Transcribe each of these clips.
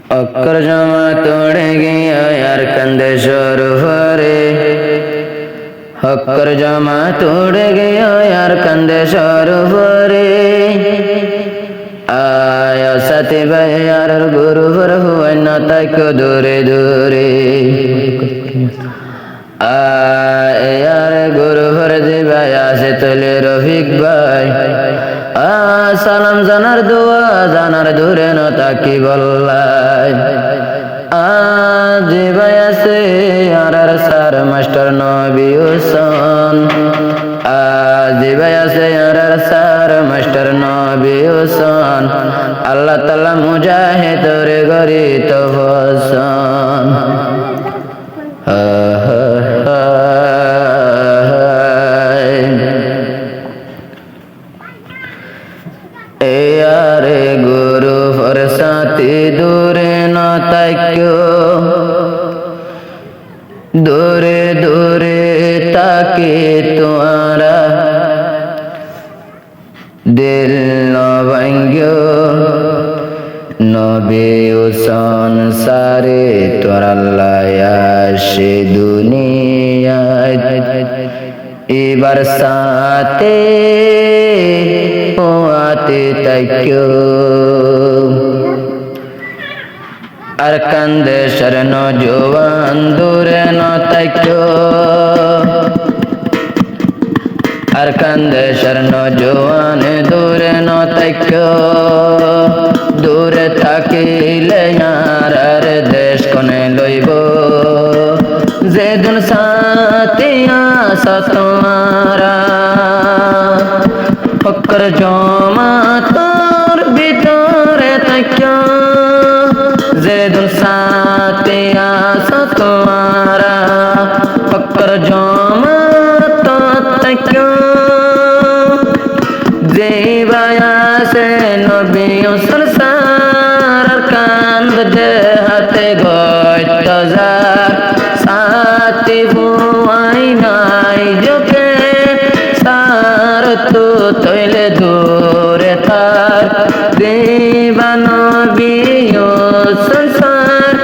Occur जमा तोड़ गया यार कंधे शोर भरे, अक्कर जमा तोड़ गया यार कंधे शोर भरे। आया साथी भाई यार गुरु भर हुआ न तक दूरे दूरे। यार गुरु भर दिवाया से तले रफिक भाई। সালাম জানার দোয়া জানার দূরে ন তাকি বললাই। আজি ভাই আছে আর স্যার মাস্টার নবী হোসেন। আজি ভাই আছে আর স্যার মাস্টার নবী হোসেন। আল্লাহ তাআলা মুজাহিদ রে গরি তো হোসেন। यारे गुरु भर साथी दूरे न ताक्यो, दूरे दूरे ताके तुम्हारा दिल न भांग्यो। नबी हुसैन सारे तोरा लाया से दुनिया এবার সাথে আতে তাইক্যো। আর কান্দে শরণ জোয়ান দূরে ন তাইক্যো, আর কান্দে শরণ জোয়ান দূরে ন তাইক্যো। দূরে থাকিলে আর দেশ কোনে লইব, যেদিন সাথে আসা তোমারা। ফকর জমা তোর ভিতরে থাকো, যেদিন সাথে আসা তোমারা। ফকর জমা তোর থাকো, যে বায়াসে নবী সরসার কান্দ দে হাতে গয়ত যার। সাথী বুয়াই নাই যোগে সার তো তৈলে দূরে তার। দেবানবী সংসার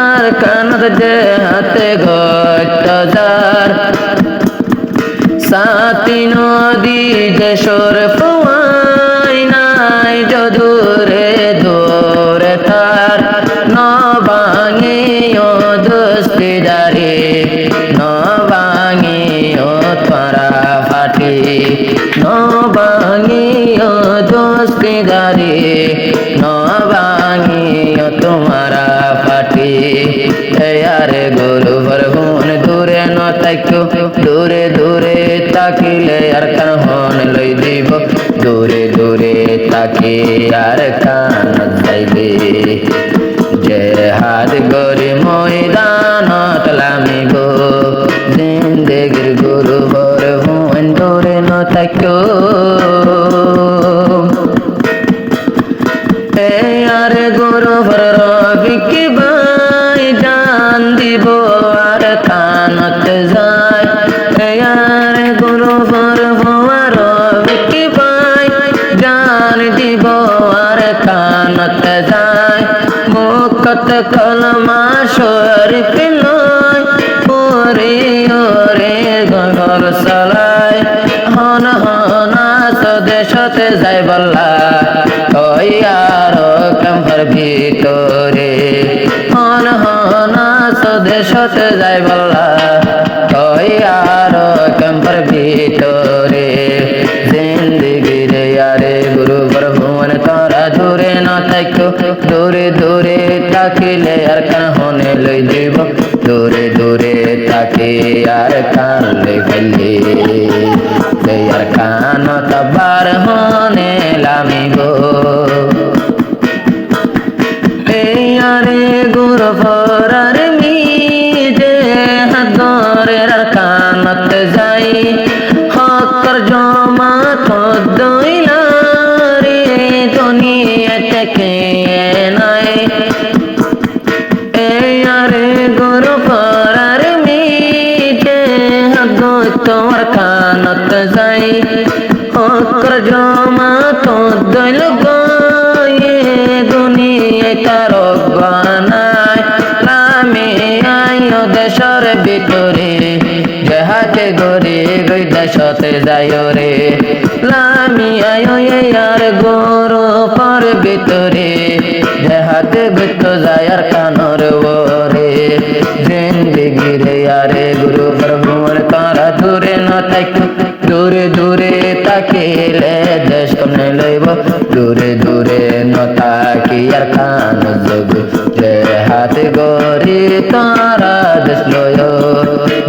আর কান্দ দে হাতে গয়ত যার। সাথী নদী দেশর ফুয়াই নাই দূরে দূরে তার। নবাঙে ও দোস্তিদারি, নবাঙে ও তোরা ফাটি। নবাঙে ও দোস্তিদারি, নবাঙে ও তোমারা ফাটি। यारे गुरु भर हुन दूरे न ताक्यो, दूरे दूरे ताकिले यार कान हन लई দিব। दूरे दूरे ताके यार कान যাইবে। জেহাদ গরি ময়দানত লামিব, জিন্দেগির গুরু ভর হুন দূরে ন তাক্यो। यारे गुरु भर রফিক ভাই জান দিব আর কানত যায়। यारे गुरु भर হওয়া রফিক ভাই জান দিব আর কানত যায়। মুখত কলমা শরীফ নয়, ওরে ওরে ঘর চালায়। হন হনা স্বদেশতে যাই বল্লা, ওই আর ক্যাম্পার ভিতরে। হন হনা স্বদেশতে যাই বল্লা, ওই আর ক্যাম্পার ভিতরে। জিন্দেগির यारे गुरु भर हुन তোরা দূরে ন তাক্যো, দূরে দূরে তাকিলে আর কান হনে লই দিব। দূরে দূরে তাকে আর কান লই ফেলে, আর কান তবার হনে লামিব। यारे गुरु ভরার মিজে হাতরে আর কানত যাই। হকর জমা তো দইলা রে দুনিয়া থেকে নাই। यारे गुरु ভরার মিজে হাত তোমার কানত যাই। হকর জমা তো দইল গয়ে দুনিয়া তার সাথে যাইও রে লামি আয়ো আর গরু পর ভিতরে দেহাতে বিত যায়ার কানর ওরে জিন্দেগি রে আরে গুরু প্রভুর তারা দূরে না থাকো দূরে দূরে তাকিলে দেশ কমনে লইব দূরে দূরে না তাকি আর কান যোগ যে হাতে গরি তারা দেশ লয়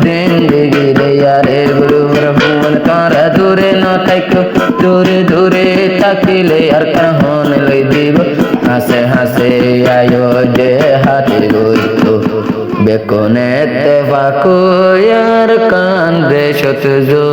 জিন্দেগি রে আরে গুরু প্রভুর তারা দূরে না থাকো দূরে দূরে তাকিলে আর কাহন লই দিব হাসে হাসে আয়ো যে হাতে গইতো বেকনে তে বাকো আর কান্দে সতজো